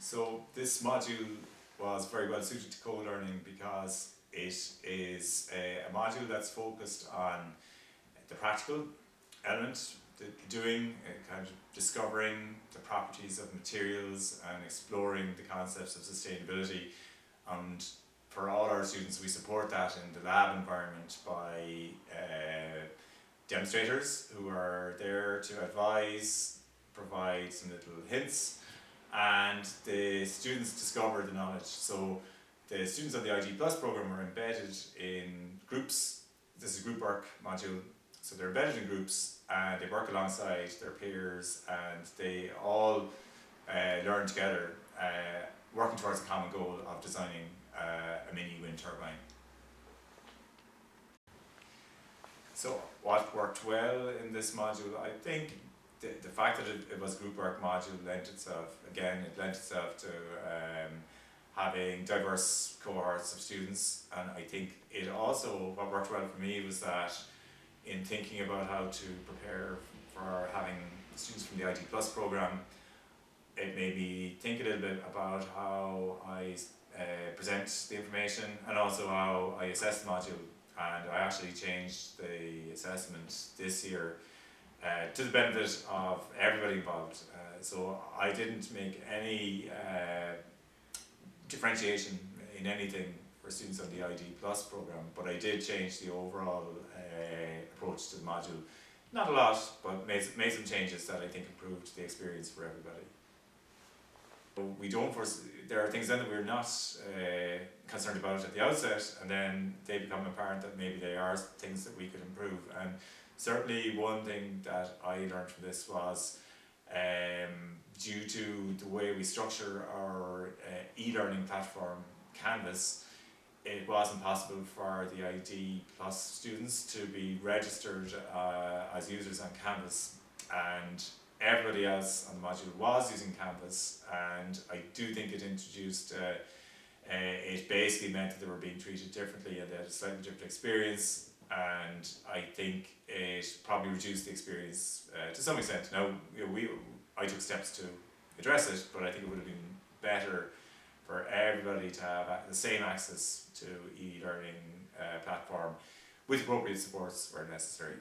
So this module was very well suited to co-learning because it is a module that's focused on the practical element, the doing, kind of discovering the properties of materials and exploring the concepts of sustainability. And for all our students, we support that in the lab environment by demonstrators who are there to advise, provide some little hints, and the students discover the knowledge. So the students of the IG Plus program are embedded in groups. This is a group work module, so they're embedded in groups and they work alongside their peers, and they all learn together, working towards a common goal of designing a mini wind turbine. So what worked well in this module, I think the fact that it was a group work module lent itself to having diverse cohorts of students, and I think it also, what worked well for me was that in thinking about how to prepare for having students from the IT Plus program, it made me think a little bit about how I present the information and also how I assess the module. And I actually changed the assessment this year to the benefit of everybody involved. So I didn't make any differentiation in anything for students on the ID Plus program, but I did change the overall approach to the module. Not a lot, but made some changes that I think improved the experience for everybody. We don't there are things then that we're not concerned about at the outset, and then they become apparent that maybe they are things that we could improve. And certainly one thing that I learned from this was due to the way we structure our e-learning platform, Canvas, it wasn't possible for the ID Plus students to be registered as users on Canvas, and everybody else on the module was using Canvas, and I do think it introduced, it basically meant that they were being treated differently and they had a slightly different experience, and I think it probably reduced the experience to some extent. Now, I took steps to address it, but I think it would have been better for everybody to have the same access to e-learning platform with appropriate supports where necessary.